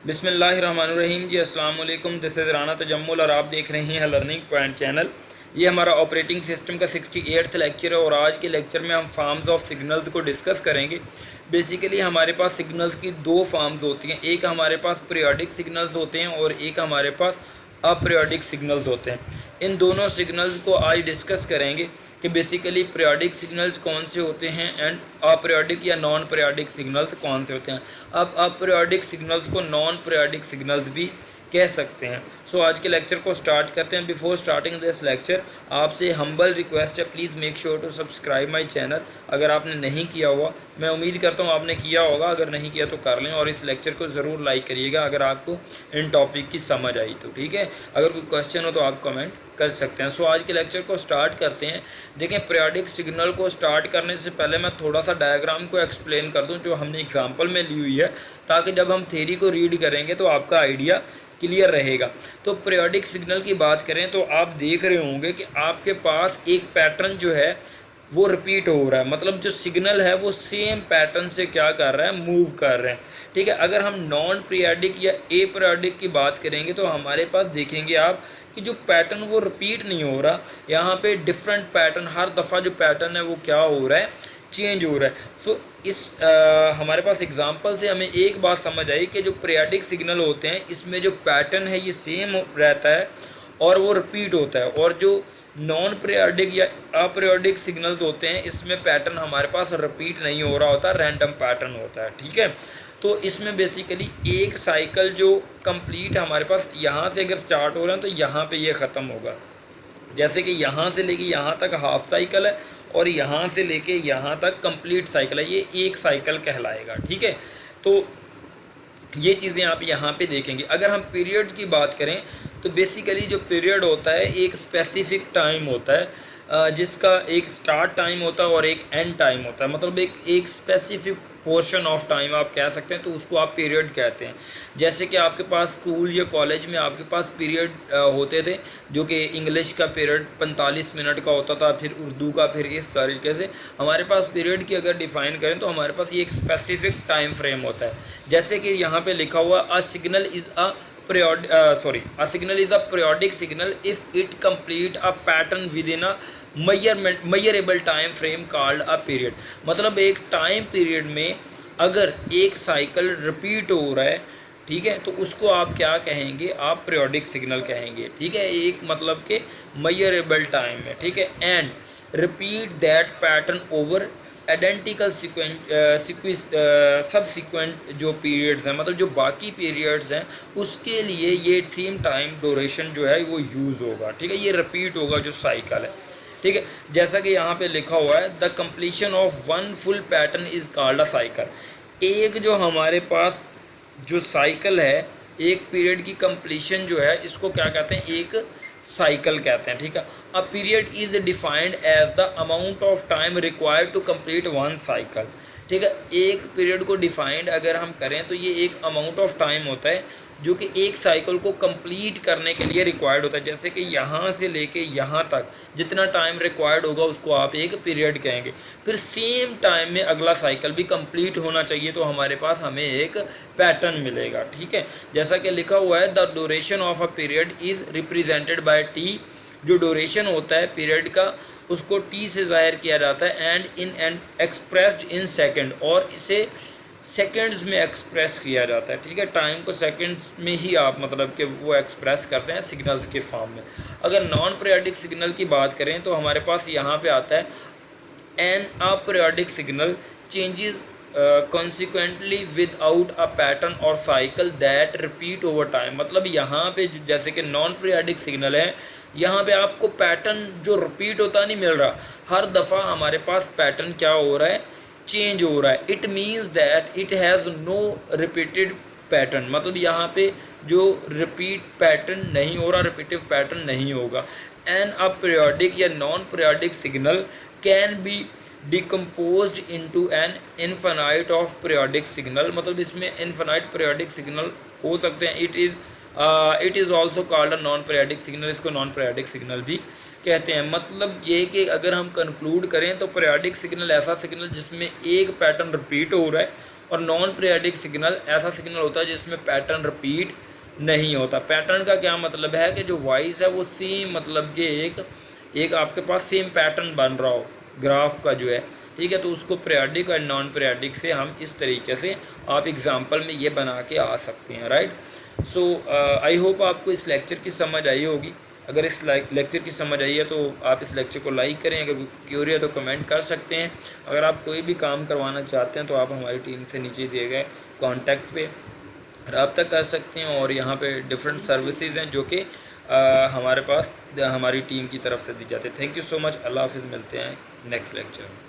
बिस्मिल्लाहिर्रहमानिर्रहीम जी, अस्सलाम वालेकुम। दिस इज़ राना तजम्मुल और आप देख रहे हैं लर्निंग पॉइंट चैनल। ये हमारा ऑपरेटिंग सिस्टम का 68वां लेक्चर है और आज के लेक्चर में हम फॉर्म्स ऑफ सिग्नल्स को डिस्कस करेंगे। बेसिकली हमारे पास सिग्नल्स की दो फॉर्म्स होती हैं, एक हमारे पास पीरियोडिक सिग्नल्स होते हैं और एक हमारे पास अपीरियोडिक सिग्नल्स होते हैं। इन दोनों सिग्नल्स को आज डिस्कस करेंगे कि बेसिकली पीरियोडिक सिग्नल्स कौन से होते हैं एंड अपीरियोडिक या नॉन पीरियोडिक सिग्नल्स कौन से होते हैं। अब अपीरियोडिक सिग्नल्स को नॉन पीरियोडिक सिग्नल्स भी कह सकते हैं। सो आज के लेक्चर को स्टार्ट करते हैं। बिफोर स्टार्टिंग दिस लेक्चर आपसे हम्बल रिक्वेस्ट है, please make sure to subscribe my channel अगर आपने नहीं किया हुआ। मैं उम्मीद करता हूँ आपने किया होगा, अगर नहीं किया तो कर लें और इस लेक्चर को ज़रूर लाइक करिएगा अगर आपको इन टॉपिक की समझ आई तो, ठीक है। अगर कोई क्वेश्चन हो तो आप कमेंट कर सकते हैं। सो आज के लेक्चर को स्टार्ट करते हैं। देखें, पीरियोडिक सिग्नल को स्टार्ट करने से पहले मैं थोड़ा सा डायग्राम को एक्सप्लेन कर दूं जो हमने एग्जांपल में ली हुई है, ताकि जब हम थ्योरी को रीड करेंगे तो आपका आइडिया क्लियर रहेगा। तो पीरियोडिक सिग्नल की बात करें तो आप देख रहे होंगे कि आपके पास एक पैटर्न जो है वो रिपीट हो रहा है, मतलब जो सिग्नल है वो सेम पैटर्न से क्या कर रहा है, मूव कर रहे हैं, ठीक है। अगर हम नॉन पीरियोडिक या ए पीरियोडिक की बात करेंगे तो हमारे पास देखेंगे आप कि जो पैटर्न वो रिपीट नहीं हो रहा, यहाँ पे डिफरेंट पैटर्न, हर दफ़ा जो पैटर्न है वो क्या हो रहा है, चेंज हो रहा है। सो इस हमारे पास एग्जांपल से हमें एक बात समझ आई कि जो पीरियोडिक सिग्नल होते हैं इसमें जो पैटर्न है ये सेम रहता है और वो रिपीट होता है, और जो नॉन पीरियोडिक या अपीरियोडिक सिग्नल्स होते हैं इसमें पैटर्न हमारे पास रिपीट नहीं हो रहा होता, रैंडम पैटर्न होता है, ठीक है। तो इसमें बेसिकली एक साइकिल जो कंप्लीट हमारे पास यहाँ से अगर स्टार्ट हो रहा है तो यहाँ पे ये ख़त्म होगा। जैसे कि यहाँ से लेके यहाँ तक हाफ साइकिल है और यहाँ से लेके यहाँ तक कंप्लीट साइकिल है, ये एक साइकिल कहलाएगा, ठीक है। तो ये चीज़ें आप यहाँ पे देखेंगे। अगर हम पीरियड की बात करें तो बेसिकली जो पीरियड होता है एक स्पेसिफिक टाइम होता है, जिसका एक स्टार्ट टाइम होता है और एक एंड टाइम होता है, मतलब एक स्पेसिफिक पोर्शन ऑफ टाइम आप कह सकते हैं, तो उसको आप पीरियड कहते हैं। जैसे कि आपके पास स्कूल या कॉलेज में आपके पास पीरियड होते थे, जो कि इंग्लिश का पीरियड 45 मिनट का होता था, फिर उर्दू का, फिर इस तरीके से हमारे पास पीरियड की अगर डिफ़ाइन करें तो हमारे पास ये एक स्पेसिफिक टाइम फ्रेम होता है। जैसे कि यहाँ पे लिखा हुआ a signal is a signal is a periodic signal if it complete a pattern within a measurable time frame called a period. मतलब एक टाइम पीरियड में अगर एक साइकिल रिपीट हो रहा है, ठीक है, तो उसको आप क्या कहेंगे, आप पीरियोडिक सिग्नल कहेंगे, ठीक है। एक मतलब के मयरेबल टाइम में, ठीक है। And repeat that pattern over identical subsequent जो पीरियड्स हैं, मतलब जो बाकी पीरियड्स हैं उसके लिए ये सेम टाइम ड्यूरेशन जो है वो यूज़ होगा, ठीक है। ये रिपीट होगा जो साइकिल है, ठीक है। जैसा कि यहाँ पे लिखा हुआ है the completion of one full pattern is called a cycle. एक जो हमारे पास जो साइकिल है, एक पीरियड की कंप्लीशन जो है इसको क्या कहते हैं, एक साइकिल कहते हैं, ठीक है। A period is defined as the amount of time required to complete one cycle, ठीक है। एक पीरियड को डिफाइंड अगर हम करें तो ये एक अमाउंट ऑफ टाइम होता है जो कि एक साइकिल को कंप्लीट करने के लिए रिक्वायर्ड होता है। जैसे कि यहाँ से लेके यहाँ तक जितना टाइम रिक्वायर्ड होगा उसको आप एक पीरियड कहेंगे। फिर सेम टाइम में अगला साइकिल भी कंप्लीट होना चाहिए, तो हमारे पास हमें एक पैटर्न मिलेगा, ठीक है। जैसा कि लिखा हुआ है the duration of a period is represented by T. जो ड्यूरेशन होता है पीरियड का उसको टी से ज़ाहिर किया जाता है, एंड एक्सप्रेस्ड इन सेकेंड, और इसे सेकंड्स में एक्सप्रेस किया जाता है, ठीक है। टाइम को सेकंड्स में ही आप मतलब कि वो एक्सप्रेस करते हैं सिग्नल्स के फॉर्म में। अगर नॉन पीरियोडिक सिग्नल की बात करें तो हमारे पास यहाँ पे आता है an aperiodic signal changes consequently without a pattern और cycle that repeat over time. मतलब यहाँ पे जैसे कि नॉन पीरियोडिक सिग्नल है, यहाँ पे आपको पैटर्न जो रिपीट होता नहीं मिल रहा, हर दफ़ा हमारे पास पैटर्न क्या हो रहा है, चेंज हो रहा है। It means that it has no repeated pattern, मतलब यहाँ पे जो रिपीट पैटर्न नहीं हो रहा, रिपीटिव पैटर्न नहीं होगा। एन अपीरियोडिक या non periodic signal can be decomposed into an infinite of periodic signal, मतलब इसमें इनफाइनाइट पीरियोडिक सिग्नल हो सकते हैं। It is also called a non periodic signal, इसको नॉन पीरियोडिक सिग्नल भी कहते हैं। मतलब ये कि अगर हम कंक्लूड करें तो पीरियोडिक सिग्नल ऐसा सिग्नल जिसमें एक पैटर्न रिपीट हो रहा है और नॉन पीरियडिक सिग्नल ऐसा सिग्नल होता है जिसमें पैटर्न रिपीट नहीं होता। पैटर्न का क्या मतलब है कि जो वॉइस है वो सेम, मतलब कि एक आपके पास सेम पैटर्न बन रहा हो ग्राफ का जो है, ठीक है। तो उसको पीरियडिक और नॉन पीरियडिक से हम इस तरीके से आप एग्जांपल में ये बना के आ सकते हैं, राइट। सो आई होप आपको इस लेक्चर की समझ आई होगी। अगर इस लेक्चर की समझ आई है तो आप इस लेक्चर को लाइक करें, अगर क्यूरी है तो कमेंट कर सकते हैं। अगर आप कोई भी काम करवाना चाहते हैं तो आप हमारी टीम से नीचे दिए गए कॉन्टैक्ट पे रब्ता कर सकते हैं। और यहाँ पे डिफरेंट सर्विसेज हैं जो कि हमारे पास हमारी टीम की तरफ से दी जाती है। Thank you so much. अल्लाह हाफिज़। मिलते हैं नेक्स्ट लेक्चर में।